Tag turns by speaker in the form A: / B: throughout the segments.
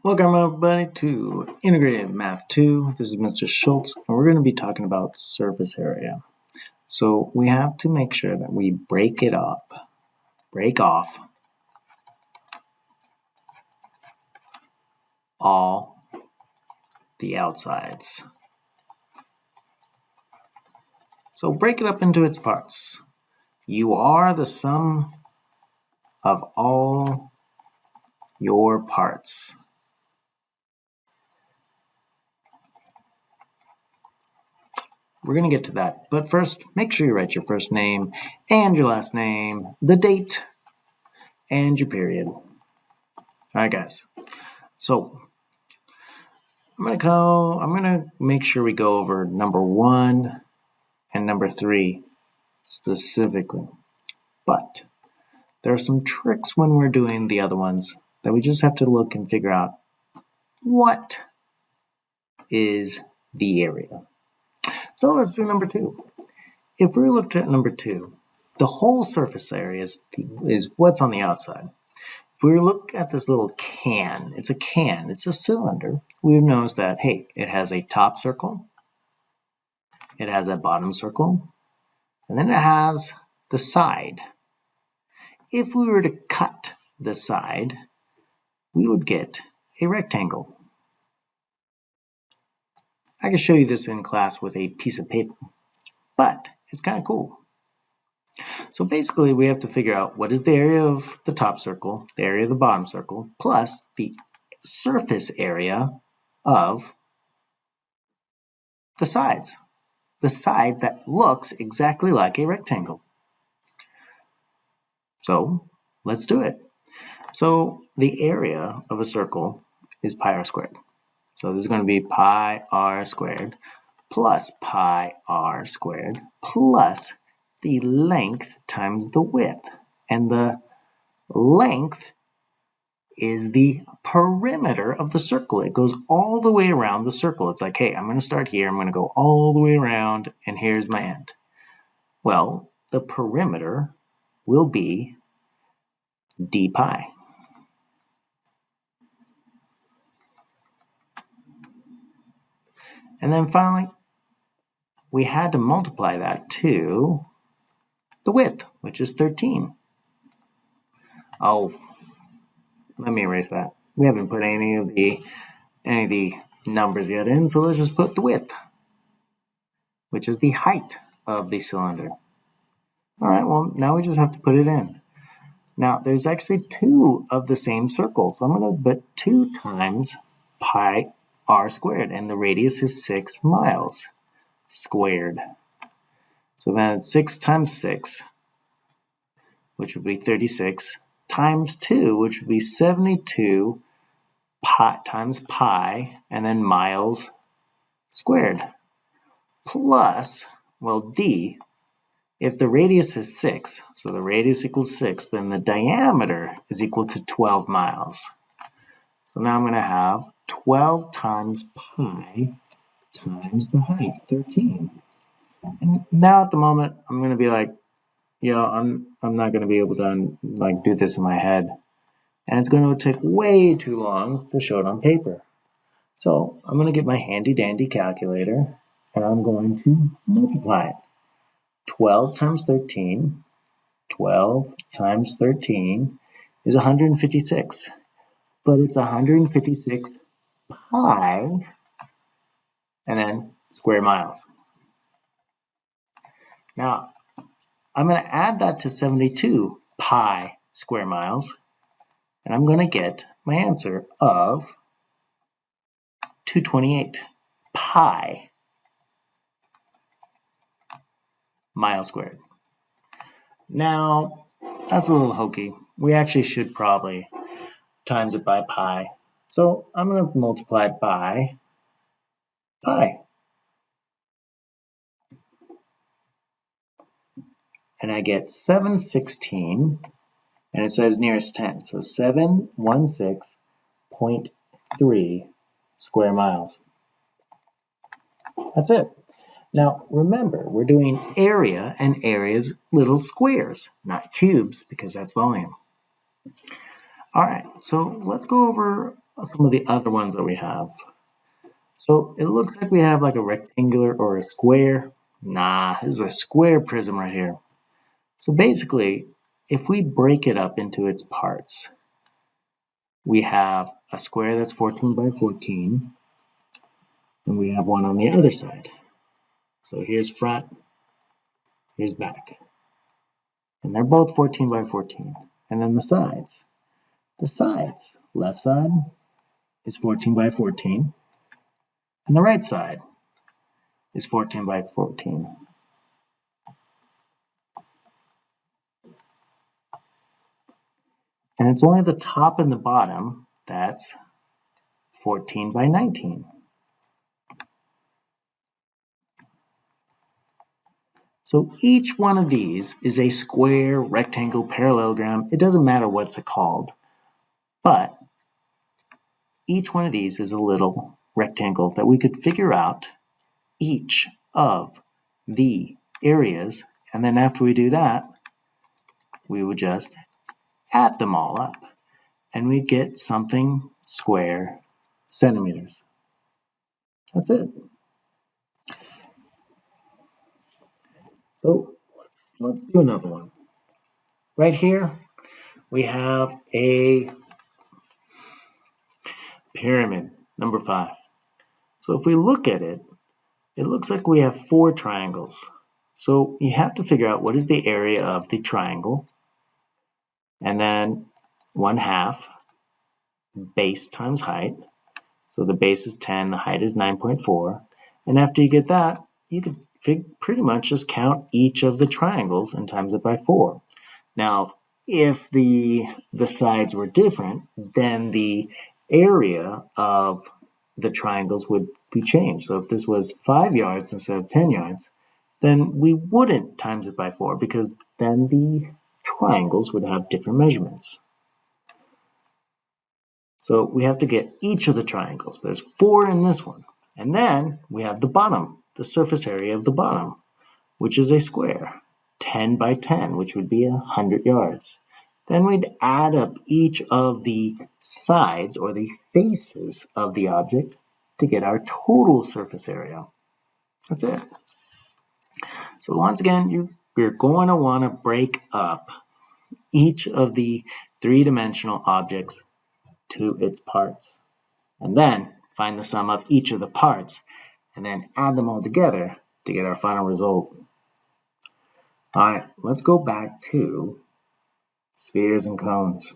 A: Welcome everybody to Integrated Math 2. This is Mr. Schultz, and we're going to be talking about surface area. So we have to make sure that we break off all the outsides. So break it up into its parts. You are the sum of all your parts. We're going to get to that, but first, make sure you write your first name and your last name, the date, and your period. All right, guys. So I'm going to make sure we go over number 1 and number 3 specifically. But there are some tricks when we're doing the other ones that we just have to look and figure out what is the area. So let's do number 2. If we looked at number 2, the whole surface area is what's on the outside. If we look at this little can, it's a cylinder, we would notice that, hey, it has a top circle, it has a bottom circle, and then it has the side. If we were to cut the side, we would get a rectangle. I can show you this in class with a piece of paper, but it's kind of cool. So basically, we have to figure out what is the area of the top circle, the area of the bottom circle, plus the surface area of the sides. The side that looks exactly like a rectangle. So let's do it. So the area of a circle is pi r squared. So this is going to be pi r squared plus pi r squared plus the length times the width. And the length is the perimeter of the circle. It goes all the way around the circle. It's like, hey, I'm going to start here. I'm going to go all the way around, and here's my end. Well, the perimeter will be d pi. And then finally, we had to multiply that to the width, which is 13. Oh, let me erase that. We haven't put any of the numbers yet in, so let's just put the width, which is the height of the cylinder. All right, well, now we just have to put it in. Now, there's actually 2 of the same circle, so I'm going to put 2 times pi r squared, and the radius is 6 miles squared. So then it's 6 times 6, which would be 36, times 2, which would be 72 pi times pi, and then miles squared, plus, well, d, if the radius is 6, so the radius equals 6, then the diameter is equal to 12 miles. So now I'm going to have 12 times pi times the height, 13. And now at the moment, I'm going to be like, I'm not going to be able to do this in my head. And it's going to take way too long to show it on paper. So I'm going to get my handy dandy calculator, and I'm going to multiply it. 12 times 13, 12 times 13 is 156. But it's 156 pi, and then square miles. Now, I'm going to add that to 72 pi square miles, and I'm going to get my answer of 228 pi miles squared. Now, that's a little hokey. We actually should probably times it by pi. So I'm going to multiply it by pi. And I get 716, and it says nearest 10. So 716.3 square miles. That's it. Now, remember, we're doing area, and area is little squares, not cubes, because that's volume. All right, so let's go over some of the other ones that we have. So it looks like we have like a rectangular or a square. Nah, this is a square prism right here. So basically, if we break it up into its parts, we have a square that's 14 by 14, and we have one on the other side. So here's front, here's back. And they're both 14 by 14. And then the sides. The sides, left side is 14 by 14, and the right side is 14 by 14. And it's only the top and the bottom that's 14 by 19. So each one of these is a square, rectangle, parallelogram. It doesn't matter what's it called, but each one of these is a little rectangle that we could figure out each of the areas, and then after we do that, we would just add them all up, and we'd get something square centimeters. That's it. So let's do another one. Right here, we have a pyramid, number 5. So if we look at it, it looks like we have 4 triangles. So you have to figure out what is the area of the triangle, and then 1/2 base times height. So the base is 10, the height is 9.4. And after you get that, you can pretty much just count each of the triangles and times it by 4. Now, if the sides were different, then the area of the triangles would be changed. So if this was 5 yards instead of 10 yards, then we wouldn't times it by 4, because then the triangles would have different measurements. So we have to get each of the triangles. There's 4 in this one. And then we have the bottom, the surface area of the bottom, which is a square, 10 by 10, which would be 100 yards. Then we'd add up each of the sides or the faces of the object to get our total surface area. That's it. So once again, you're going to want to break up each of the 3-dimensional objects to its parts, and then find the sum of each of the parts, and then add them all together to get our final result. All right, let's go back to spheres and cones.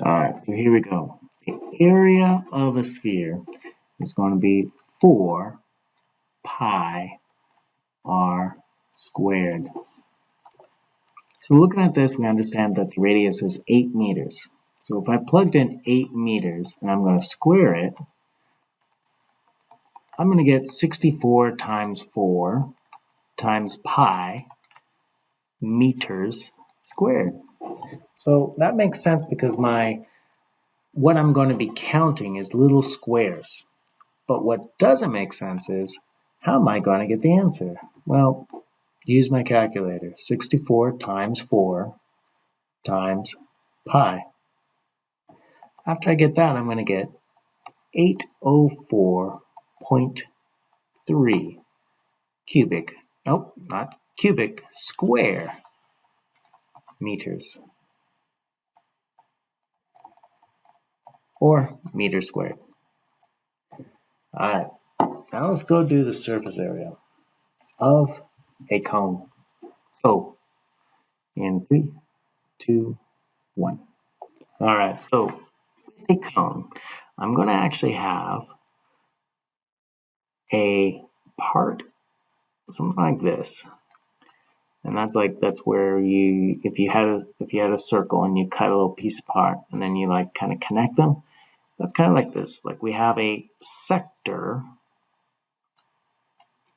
A: All right, so here we go. The area of a sphere is going to be 4 pi r squared. So looking at this, we understand that the radius is 8 meters. So if I plugged in 8 meters and I'm going to square it, I'm going to get 64 times 4 times pi meters squared. So that makes sense because what I'm going to be counting is little squares. But what doesn't make sense is, how am I going to get the answer? Well, use my calculator. 64 times 4 times pi. After I get that, I'm going to get 804.3 cubic, nope, not cubic, square meters. Or meters squared. Alright, now let's go do the surface area of a cone. So, in 3, 2, 1. Alright, so a cone. I'm going to actually have a part, something like this. And that's where if you had a circle and you cut a little piece apart and then you like kind of connect them, that's kind of like this. Like we have a sector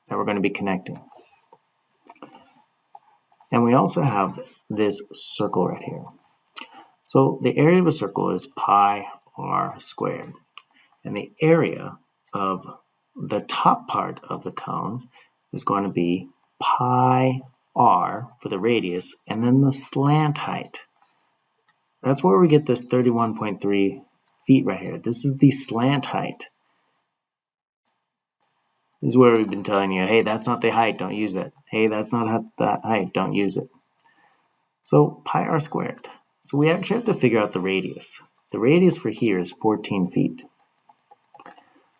A: that we're going to be connecting. And we also have this circle right here. So the area of a circle is pi r squared. And the area of the top part of the cone is going to be pi r for the radius, and then the slant height. that's where we get this 31.3 feet right here. This is the slant height. This is where we've been telling you, hey, that's not the height, don't use it. Hey, that's not that height, don't use it. So pi r squared. So we actually have to figure out the radius. The radius for here is 14 feet.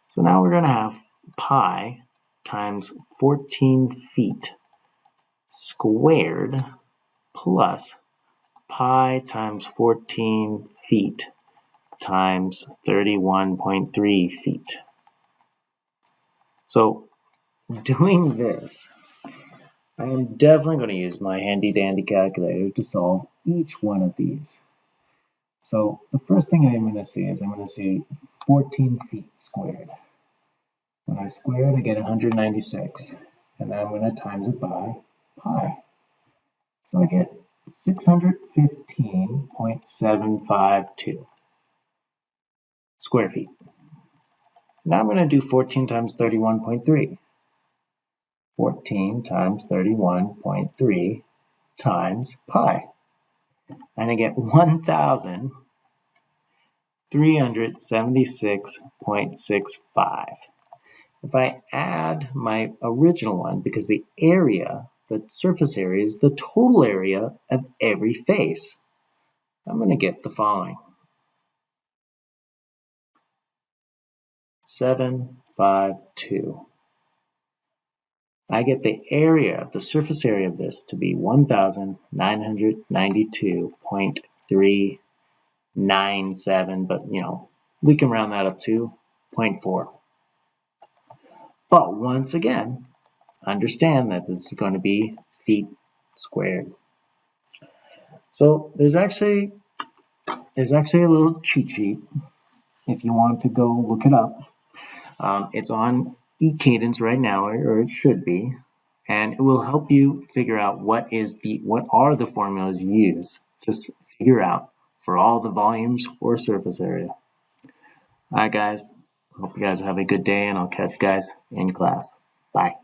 A: So now we're going to have pi times 14 feet squared plus pi times 14 feet times 31.3 feet. So doing this, I am definitely going to use my handy dandy calculator to solve each one of these. So the first thing I'm going to see is I'm going to see 14 feet squared. When I square it, I get 196. And then I'm going to times it by pi. So I get 615.752 square feet. Now I'm going to do 14 times 31.3. 14 times 31.3 times pi. And I get 1,376.65. If I add my original one, because the area, the surface area, is the total area of every face, I'm going to get the following. 752. I get the area, the surface area of this to be 1,992.397, but we can round that up to 0.4. But once again, understand that this is going to be feet squared. So there's actually a little cheat sheet if you want to go look it up. It's on eCadence right now, or it should be, and it will help you figure out what are the formulas used to figure out for all the volumes or surface area. All right, guys. Hope you guys have a good day, and I'll catch you guys in class. Bye.